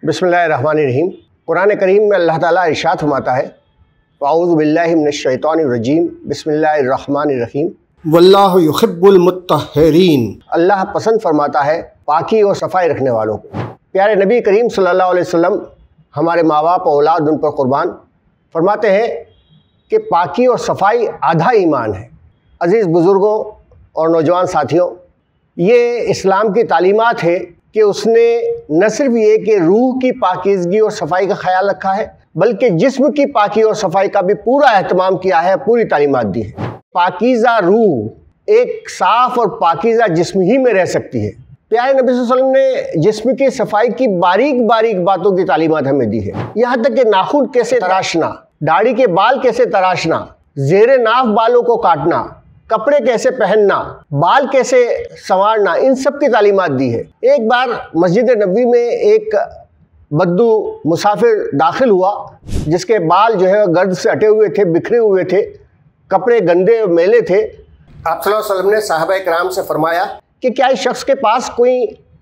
बिस्मिल्लाहिर्रहमानिर्रहीम। कुरान करीम में अल्लाह ताला इरशाद फरमाता है, अऊज़ु बिल्लाहि मिनश्शैतानिर्रजीम, बिस्मिल्लाहिर्रहमानिर्रहीम, वल्लाहु युहिब्बुल मुत्तहहीरीन। अल्लाह पसंद फरमाता है पाकी और सफाई रखने वालों को। प्यारे नबी करीम सल्लल्लाहु अलैहि वसल्लम, हमारे माँ बाप औलाद उन पर कुर्बान, फरमाते हैं कि पाकी और सफाई आधा ईमान है। अज़ीज़ बुज़ुर्गों और नौजवान साथियों, ये इस्लाम की तालीमात है कि उसने न सिर्फ ये कि रूह की पाकीज़गी और सफाई का ख्याल रखा है, बल्कि जिस्म की पाकी और सफाई का भी पूरा एहतमाम किया है, पूरी तालीमात दी है। पाकीज़ा रूह एक साफ़ और पाकीज़ा जिस्म ही में रह सकती है। प्यारे नबी सल्लल्लाहु अलैहि वसल्लम ने जिस्म की सफाई की बारीक बारीक बातों की तालीमात हमें दी है। यहाँ तक कि नाखून कैसे तराशना, दाढ़ी के बाल कैसे तराशना, ज़ेरे नाफ बालों को काटना, कपड़े कैसे पहनना, बाल कैसे संवारना, इन सब की तालीमात दी है। एक बार मस्जिद नबवी में एक बद्दू मुसाफिर दाखिल हुआ, जिसके बाल जो है गर्द से अटे हुए थे, बिखरे हुए थे, कपड़े गंदे और मैले थे। आप सल्लल्लाहु अलैहि वसल्लम ने सहाबा किराम से फरमाया कि क्या इस शख्स के पास कोई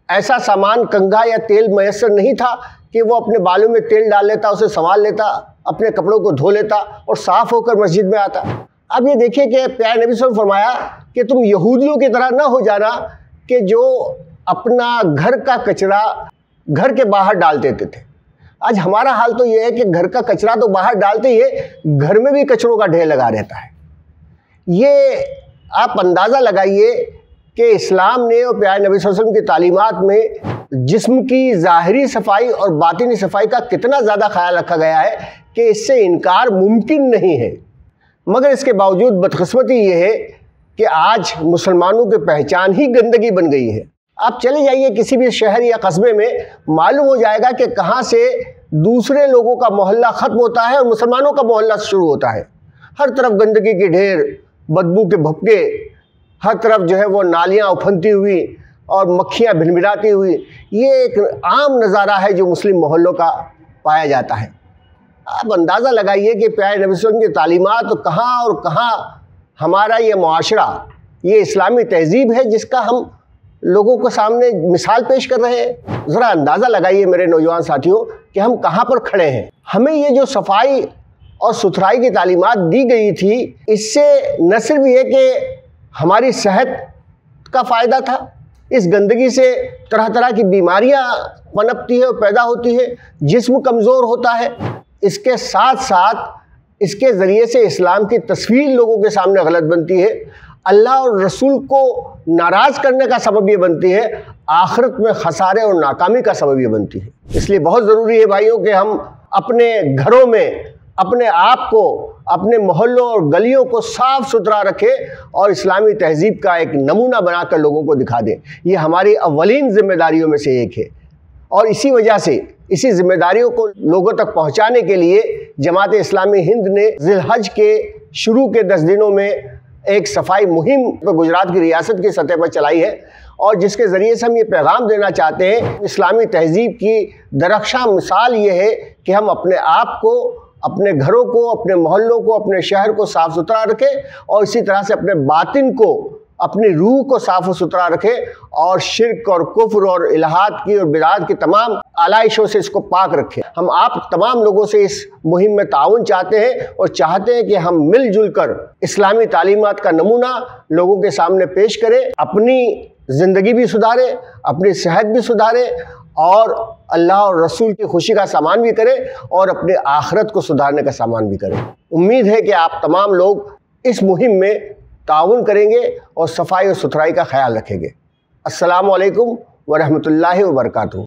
ऐसा सामान, कंघा या तेल मैसर नहीं था कि वो अपने बालों में तेल डाल लेता, उसे संवार लेता, अपने कपड़ों को धो लेता और साफ़ होकर मस्जिद में आता। अब ये देखिए कि प्यारे नबी सल्लल्लाहु अलैहि वसल्लम फरमाया कि तुम यहूदियों की तरह ना हो जाना कि जो अपना घर का कचरा घर के बाहर डाल देते थे। आज हमारा हाल तो ये है कि घर का कचरा तो बाहर डालते ही है, घर में भी कचरों का ढेर लगा रहता है। ये आप अंदाज़ा लगाइए कि इस्लाम ने और प्यारे नबी सल्लल्लाहु अलैहि वसल्लम की तालीमात में जिस्म की ज़ाहिरी सफाई और बातिनी सफाई का कितना ज़्यादा ख्याल रखा गया है कि इससे इनकार मुमकिन नहीं है। मगर इसके बावजूद बदकिस्मती ये है कि आज मुसलमानों की पहचान ही गंदगी बन गई है। आप चले जाइए किसी भी शहर या कस्बे में, मालूम हो जाएगा कि कहाँ से दूसरे लोगों का मोहल्ला ख़त्म होता है और मुसलमानों का मोहल्ला शुरू होता है। हर तरफ गंदगी के ढेर, बदबू के भपके, हर तरफ जो है वो नालियाँ उफनती हुई और मक्खियाँ भिनभिनाती हुई। ये एक आम नज़ारा है जो मुस्लिम मोहल्लों का पाया जाता है। आप अंदाज़ा लगाइए कि प्यारे नबी सल्लल्लाहु अलैहि वसल्लम की तालीमात तो कहाँ और कहाँ हमारा ये मुआशरा, ये इस्लामी तहज़ीब है जिसका हम लोगों के सामने मिसाल पेश कर रहे हैं। ज़रा अंदाज़ा लगाइए मेरे नौजवान साथियों कि हम कहाँ पर खड़े हैं। हमें ये जो सफाई और सुथराई की तालीमात दी गई थी, इससे न सिर्फ ये कि हमारी सेहत का फ़ायदा था, इस गंदगी से तरह तरह की बीमारियाँ पनपती है और पैदा होती है, जिस्म कमज़ोर होता है, इसके साथ साथ इसके ज़रिए से इस्लाम की तस्वीर लोगों के सामने गलत बनती है, अल्लाह और रसूल को नाराज़ करने का सबब ये बनती है, आखिरत में खसारे और नाकामी का सबब ये बनती है। इसलिए बहुत ज़रूरी है भाइयों कि हम अपने घरों में अपने आप को, अपने मोहल्लों और गलियों को साफ़ सुथरा रखें और इस्लामी तहज़ीब का एक नमूना बनाकर लोगों को दिखा दें। ये हमारी अव्वलीन ज़िम्मेदारियों में से एक है और इसी वजह से इसी ज़िम्मेदारियों को लोगों तक पहुंचाने के लिए जमात इस्लामी हिंद ने ज़िलहज के शुरू के 10 दिनों में एक सफाई मुहिम गुजरात की रियासत की सतह पर चलाई है और जिसके ज़रिए से हम ये पैगाम देना चाहते हैं, इस्लामी तहज़ीब की दरख्शां मिसाल ये है कि हम अपने आप को, अपने घरों को, अपने मोहल्लों को, अपने शहर को साफ़ सुथरा रखें और इसी तरह से अपने बातिन को, अपनी रूह को साफ़ सुथरा रखें और शिर्क और कुफ्र और इल्हाद की और बिदात की तमाम आलाइशों से इसको पाक रखें। हम आप तमाम लोगों से इस मुहिम में ताउन चाहते हैं और चाहते हैं कि हम मिलजुल कर इस्लामी तालीमात का नमूना लोगों के सामने पेश करें, अपनी ज़िंदगी भी सुधारें, अपनी सेहत भी सुधारें और अल्लाह और रसूल की खुशी का सामान भी करें और अपने आखिरत को सुधारने का सामान भी करें। उम्मीद है कि आप तमाम लोग इस मुहिम में ताउन करेंगे और सफाई और सुथराई का ख्याल रखेंगे। अस्सलामु अलैकुम व रहमतुल्लाहि व बरकातुहू।